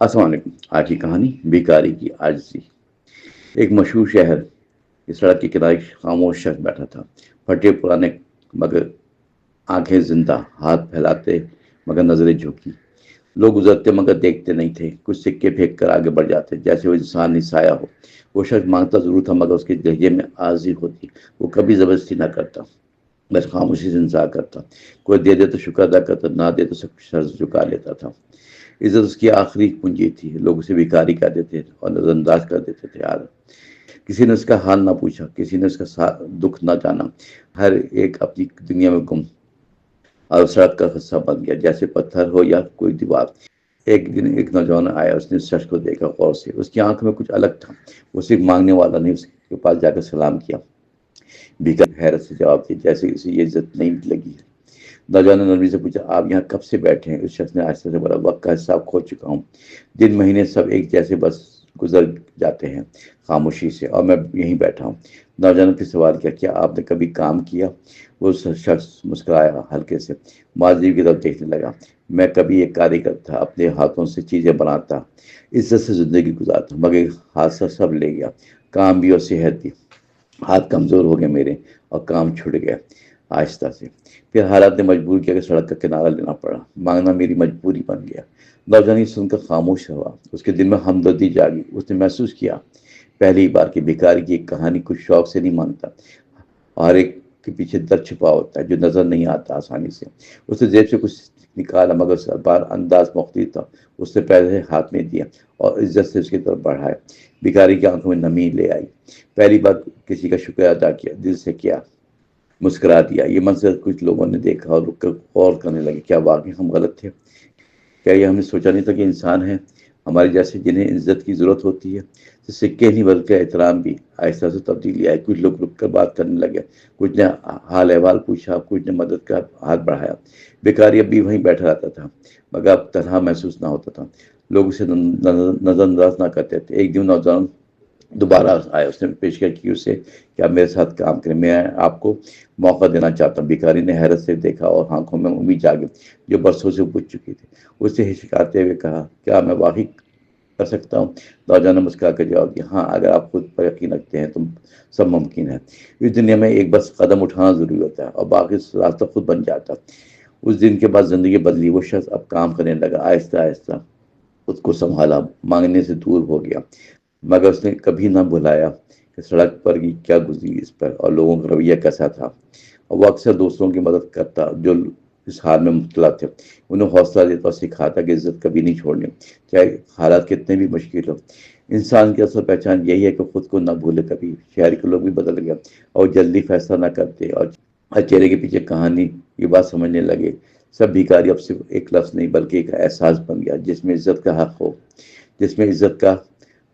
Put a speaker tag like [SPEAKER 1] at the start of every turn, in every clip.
[SPEAKER 1] السلام علیکم۔ آج کی کہانی بیکاری کی عاجزی۔ ایک مشہور شہر، اس سڑک کے کنارے ایک خاموش شخص بیٹھا تھا، پھٹے پرانے مگر آنکھیں زندہ، ہاتھ پھیلاتے مگر نظریں جھکی۔ لوگ گزرتے مگر دیکھتے نہیں تھے، کچھ سکے پھینک کر آگے بڑھ جاتے جیسے وہ انسان ہی سایہ ہو۔ وہ شخص مانگتا ضرور تھا مگر اس کے لہجے میں عاجزی ہوتی۔ وہ کبھی زبردستی نہ کرتا، بس خاموشی سے انتظار کرتا۔ کوئی دے دے تو شکر ادا کرتا، نہ دے تو سب سر جھکا لیتا تھا۔ عزت اس کی آخری پونجی تھی۔ لوگ اسے بھکاری کہہ دیتے اور نظر انداز کر دیتے تھے۔ کسی نے اس کا حال نہ پوچھا، کسی نے اس کا دکھ نہ جانا۔ ہر ایک اپنی دنیا میں گم اور سڑک کا حصہ بن گیا، جیسے پتھر ہو یا کوئی دیوار۔ ایک دن ایک نوجوان آیا، اس نے اس شخص کو دیکھا غور سے۔ اس کی آنکھ میں کچھ الگ تھا۔ وہ صرف مانگنے والا نہیں، اس کے پاس جا کر سلام کیا۔ بھیکاری حیرت سے جواب دیا، جیسے اسے یہ عزت نہیں لگی ہے۔ نوجوان نے نرمی سے پوچھا، آپ یہاں کب سے بیٹھے ہیں؟ اس شخص نے آہستہ سے بولا، وقت کا حساب کھو چکا ہوں۔ دن مہینے سب ایک جیسے بس گزر جاتے ہیں خاموشی سے، اور میں یہیں بیٹھا ہوں۔ نوجوان نے پھر سوال کیا، کیا آپ نے کبھی کام کیا؟ وہ شخص مسکرایا ہلکے سے، ماضی کی طرف دیکھنے لگا۔ میں کبھی ایک کاریگر تھا، اپنے ہاتھوں سے چیزیں بناتا، عزت سے زندگی گزارتا، مگر ایک حادثہ سب لے گیا، کام بھی اور صحت بھی۔ ہاتھ کمزور ہو گئے میرے اور کام چھوٹ گیا۔ آہستہ سے پھر حالات نے مجبور کیا کہ سڑک کا کنارہ لینا پڑا۔ مانگنا میری مجبوری بن گیا۔ نوجوان سن کر خاموش ہوا۔ اس کے دل میں ہمدردی جاگی۔ اس نے محسوس کیا پہلی بار کہ بھکاری کی ایک کہانی کچھ شوق سے نہیں مانگتا، اور ایک کے پیچھے درد چھپا ہوتا ہے جو نظر نہیں آتا آسانی سے۔ اس نے جیب سے کچھ نکالا مگر اس بار انداز مختلف تھا۔ اس نے پہلے ہاتھ میں دیا اور عزت سے اس کی طرف بڑھایا۔ بھکاری کی آنکھوں میں نمی لے آئی۔ پہلی بار کسی کا شکریہ ادا کیا، دل سے کیا، مسکرا دیا۔ یہ منظر کچھ لوگوں نے دیکھا اور رک کر غور کرنے لگے، کیا واقعی ہم غلط تھے؟ کیا یہ ہم نے سوچا نہیں تھا کہ انسان ہیں ہمارے جیسے جنہیں عزت کی ضرورت ہوتی ہے؟ سکے نہیں بلکہ احترام بھی۔ آہستہ سے تبدیلی آئی۔ کچھ لوگ رک کر بات کرنے لگے، کچھ نے حال احوال پوچھا، کچھ نے مدد کا ہاتھ بڑھایا۔ بیکاری اب بھی وہیں بیٹھا رہتا تھا مگر اب تنہا محسوس نہ ہوتا تھا۔ لوگ اسے نظر انداز نہ کرتے تھے۔ ایک دن نوجوان دوبارہ آیا۔ اس نے پیشکش کی اسے کہ آپ میرے ساتھ کام کریں، میں آپ کو موقع دینا چاہتا ہوں۔ بھکاری نے حیرت سے دیکھا اور آنکھوں میں امید جاگی جو برسوں سے بجھ چکی تھی۔ اس سے ہچکاتے ہوئے کہا، کیا میں واقعی کر سکتا ہوں؟ نوجوان نے مسکرا کر جواب دیا، ہاں، اگر آپ خود پر یقین رکھتے ہیں تو سب ممکن ہے۔ اس دنیا میں ایک بس قدم اٹھانا ضروری ہوتا ہے اور باقی راستہ خود بن جاتا ہے۔ اس دن کے بعد زندگی بدلی۔ وہ شخص اب کام کرنے لگا، آہستہ آہستہ خود کو سنبھالا، مانگنے سے دور ہو گیا، مگر اس نے کبھی نہ بھلایا کہ سڑک پر کی کیا گزری اس پر اور لوگوں کا رویہ کیسا تھا۔ اور وہ اکثر دوستوں کی مدد کرتا جو اس حال میں مبتلا تھے، انہیں حوصلہ دیتا اور سکھاتا کہ عزت کبھی نہیں چھوڑنی، چاہے حالات کتنے بھی مشکل ہو۔ انسان کی اصل پہچان یہی ہے کہ خود کو نہ بھولے کبھی۔ شہر کے لوگ بھی بدل گئے اور جلدی فیصلہ نہ کرتے، اور ہر چہرے کے پیچھے کہانی، یہ بات سمجھنے لگے۔ سب بھکاری اب صرف ایک لفظ نہیں بلکہ ایک احساس بن گیا، جس میں عزت کا حق ہو، جس میں عزت کا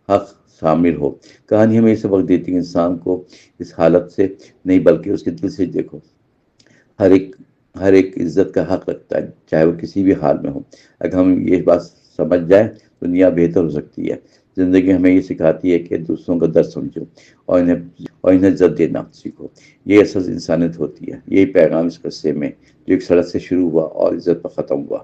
[SPEAKER 1] حق شامل ہو۔ کہانی ہمیں یہ سبق دیتی ہے، انسان کو اس حالت سے نہیں بلکہ اس کے دل سے دیکھو۔ ہر ایک عزت کا حق رکھتا ہے، چاہے وہ کسی بھی حال میں ہو۔ اگر ہم یہ بات سمجھ جائیں تو دنیا بہتر ہو سکتی ہے۔ زندگی ہمیں یہ سکھاتی ہے کہ دوسروں کا درد سمجھو اور انہیں عزت دینا سیکھو۔ یہ اصل انسانیت ہوتی ہے۔ یہی پیغام اس قصے میں جو ایک سڑک سے شروع ہوا اور عزت پر ختم ہوا۔